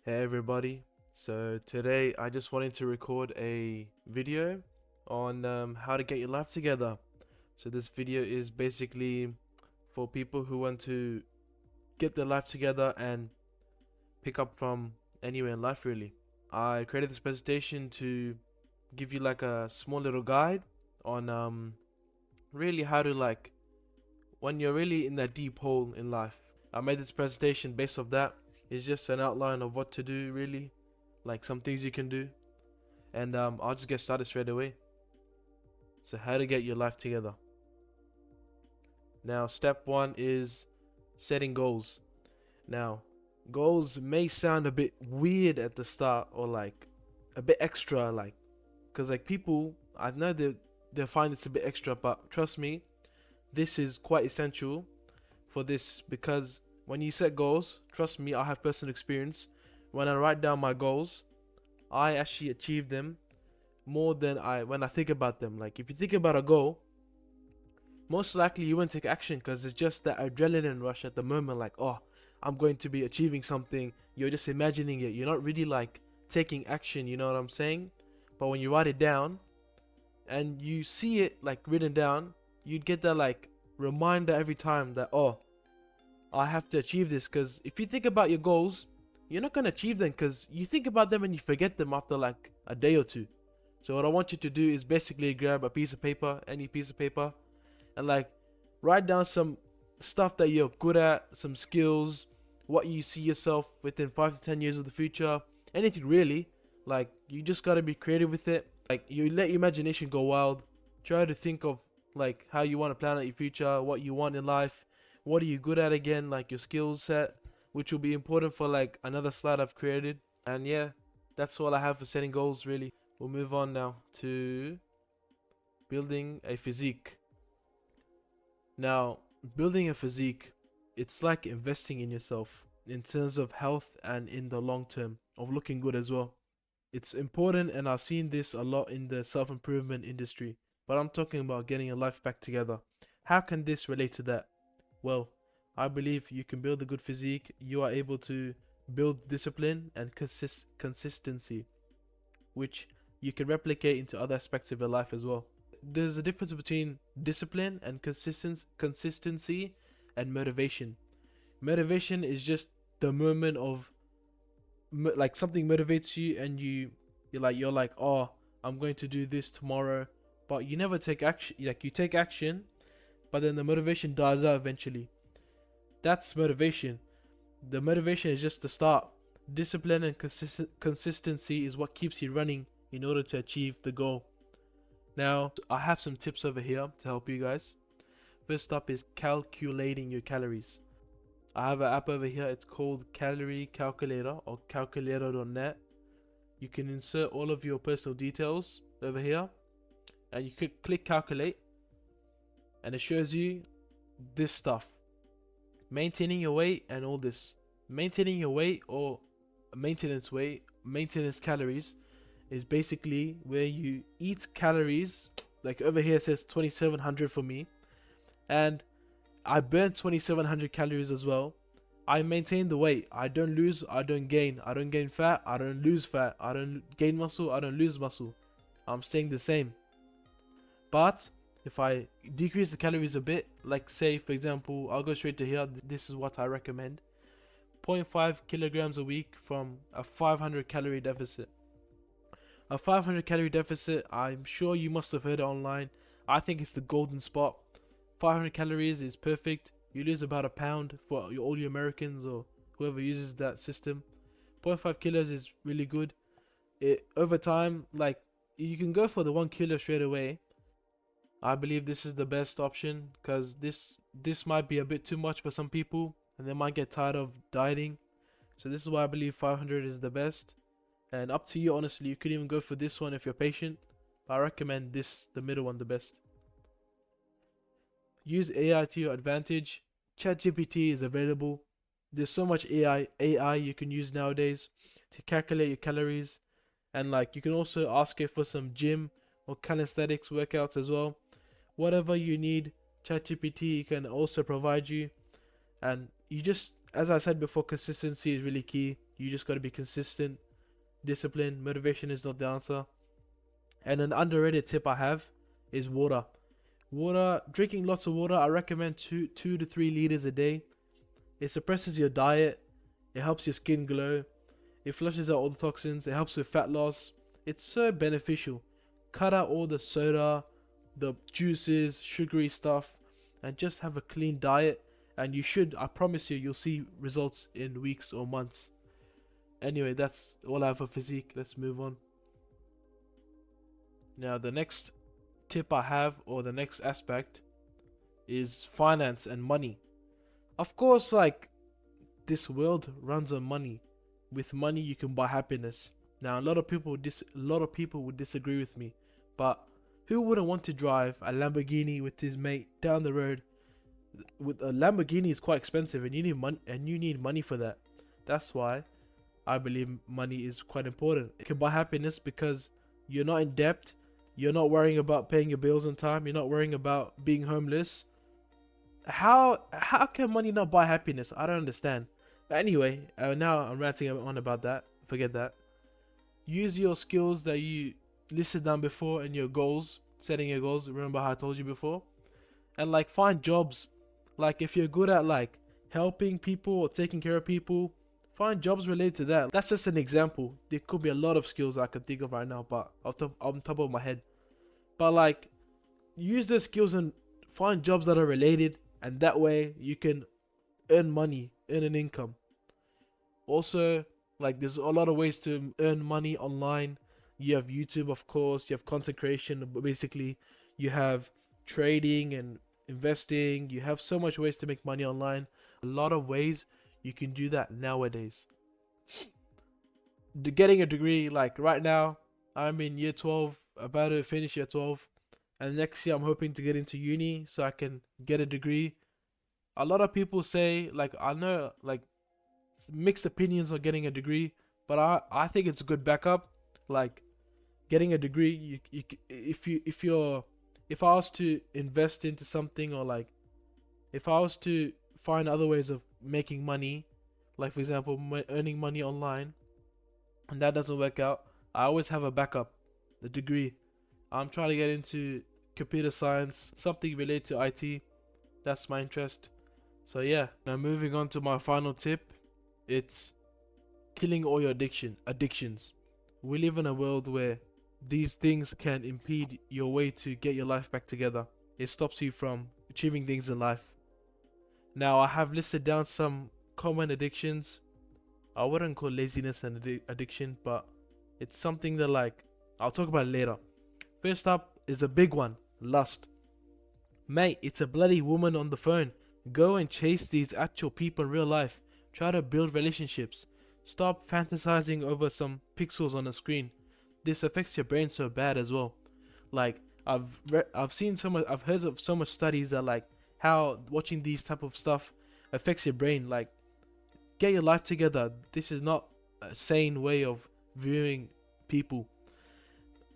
Hey everybody. So today I just wanted to record a video on how to get your life together. So this video is basically for people who want to get their life together and pick up from anywhere in life really. I created this presentation to give you like a small little guide on really how to like when you're really in that deep hole in life. I made this presentation based off that. It's just an outline of what to do really, like some things you can do. And I'll just get started straight away. So how to get your life together. Now, step one is setting goals. Now, goals may sound a bit weird at the start or like a bit extra, like, because like people, I know they find this a bit extra, but trust me, this is quite essential for this because when you set goals, trust me, I have personal experience. When I write down my goals, I actually achieve them more than I when I think about them. Like if you think about a goal, most likely you won't take action because it's just that adrenaline rush at the moment. Like, oh, I'm going to be achieving something. You're just imagining it. You're not really like taking action. You know what I'm saying? But when you write it down and you see it like written down, you'd get that like reminder every time that oh, I have to achieve this. Because if you think about your goals, you're not gonna achieve them because you think about them and you forget them after like a day or two. So what I want you to do is basically grab a piece of paper, any piece of paper, and like write down some stuff that you're good at, some skills, what you see yourself within 5 to 10 years of the future, anything really. Like you just got to be creative with it. Like you let your imagination go wild. Try to think of like how you want to plan out your future, what you want in life, what are you good at again, like your skill set, which will be important for like another slide I've created. And yeah, that's all I have for setting goals really. We'll move on now to building a physique. Now, building a physique, it's like investing in yourself in terms of health and in the long term of looking good as well. It's important, and I've seen this a lot in the self improvement industry, but I'm talking about getting your life back together. How can this relate to that? Well, I believe you can build a good physique, you are able to build discipline and consistency, which you can replicate into other aspects of your life as well. There's a difference between discipline and consistency and motivation. Motivation is just the moment of like something motivates you and you're like oh, I'm going to do this tomorrow, but you never take action. Like you take action, but then the motivation dies out eventually. That's motivation. The motivation is just the start. Discipline and consistency is what keeps you running in order to achieve the goal. Now, I have some tips over here to help you guys. First up is calculating your calories. I have an app over here, it's called Calorie Calculator or calculator.net. You can insert all of your personal details over here and you could click calculate and it shows you this stuff. Maintaining your weight and all this. Maintaining your weight or maintenance calories is basically where you eat calories. Like over here it says 2700 for me, and I burn 2700 calories as well. I maintain the weight. I don't lose, I don't gain. I don't gain fat, I don't lose fat. I don't gain muscle, I don't lose muscle. I'm staying the same. But if I decrease the calories a bit, like say for example, I'll go straight to here. This is what I recommend. 0. 0.5 kilograms a week from a 500 calorie deficit. A 500 calorie deficit, I'm sure you must have heard it online. I think it's the golden spot. 500 calories is perfect. You lose about a pound for all you Americans or whoever uses that system. 0.5 kilos is really good. It over time, like you can go for the 1 kilo straight away. I believe this is the best option because this might be a bit too much for some people and they might get tired of dieting. So this is why I believe 500 is the best. And up to you, honestly, you could even go for this one if you're patient. But I recommend this, the middle one, the best. Use AI to your advantage. ChatGPT is available. There's so much AI you can use nowadays to calculate your calories. And like you can also ask it for some gym or calisthenics workouts as well. Whatever you need, ChatGPT can also provide you. And you just, as I said before, consistency is really key. You just got to be consistent, discipline. Motivation is not the answer. And an underrated tip I have is water. Drinking lots of water. I recommend two to 3 liters a day. It suppresses your diet. It helps your skin glow. It flushes out all the toxins. It helps with fat loss. It's so beneficial. Cut out all the soda, the juices, sugary stuff, and just have a clean diet. And you should, I promise you, you'll see results in weeks or months. Anyway, that's all I have for physique. Let's move on. Now, the next tip I have, or the next aspect, is finance and money. Of course, like, this world runs on money. With money, you can buy happiness. Now, a lot of people would disagree with me, but who wouldn't want to drive a Lamborghini with his mate down the road? With a Lamborghini is quite expensive, and you need money for that. That's why I believe money is quite important. It can buy happiness because you're not in debt. You're not worrying about paying your bills on time. You're not worrying about being homeless. How can money not buy happiness? I don't understand. But anyway, now I'm ranting on about that. Forget that. Use your skills that you listed down before and your goals, setting your goals. Remember how I told you before? And like find jobs. Like if you're good at like helping people or taking care of people, find jobs related to that. That's just an example. There could be a lot of skills I could think of right now, but on top of my head. But like, use those skills and find jobs that are related, and that way you can earn money, earn an income. Also, like there's a lot of ways to earn money online. You have YouTube, of course. You have content creation, but basically you have trading and investing. You have so much ways to make money online. A lot of ways you can do that nowadays. Getting a degree, like right now, I'm in year 12, about to finish year 12, and next year I'm hoping to get into uni so I can get a degree. A lot of people say, like, I know, like, mixed opinions on getting a degree, but I think it's a good backup. Like, getting a degree, if I was to invest into something, or like, if I was to find other ways of making money, like for example earning money online, and that doesn't work out, I always have a backup, the degree. I'm trying to get into computer science, something related to IT. That's my interest. So yeah, now moving on to my final tip, it's killing all your addictions. We live in a world where these things can impede your way to get your life back together. It stops you from achieving things in life. Now, I have listed down some common addictions. I wouldn't call laziness an addiction, but it's something that, like, I'll talk about it later. First up is a big one, lust. Mate, it's a bloody woman on the phone. Go and chase these actual people in real life. Try to build relationships. Stop fantasizing over some pixels on a screen. This affects your brain so bad as well. Like, I've heard of so much studies that like how watching these type of stuff affects your brain. Like, get your life together. This is not a sane way of viewing people.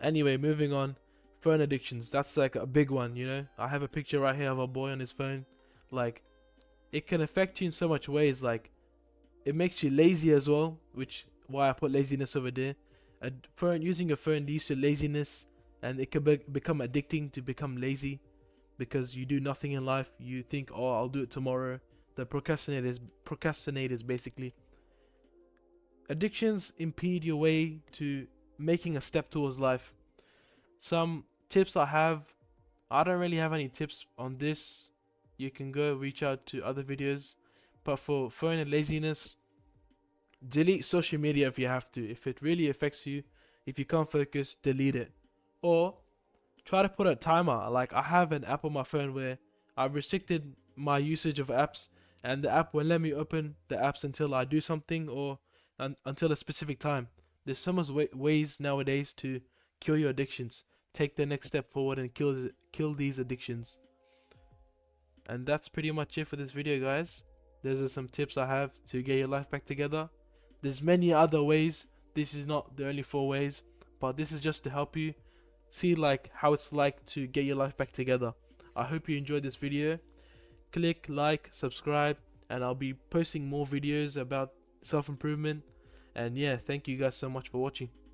Anyway, moving on. Phone addictions. That's like a big one, you know. I have a picture right here of a boy on his phone. Like, it can affect you in so much ways. Like, it makes you lazy as well, which why I put laziness over there. Using a phone leads to laziness, and it can become addicting to become lazy, because you do nothing in life. You think, oh, I'll do it tomorrow. The procrastinators basically. Addictions impede your way to making a step towards life. Some tips I have, I don't really have any tips on this. You can go reach out to other videos. But for phone and laziness, delete social media if you have to. If it really affects you, if you can't focus, delete it. Or try to put a timer. Like, I have an app on my phone where I've restricted my usage of apps, and the app will let me open the apps until I do something, or until a specific time. There's so much ways nowadays to kill your addictions. Take the next step forward and kill these addictions. And that's pretty much it for this video, guys. Those are some tips I have to get your life back together. There's many other ways. This is not the only 4 ways, but this is just to help you see like how it's like to get your life back together. I hope you enjoyed this video. Click like, subscribe, and I'll be posting more videos about self-improvement. And yeah, thank you guys so much for watching.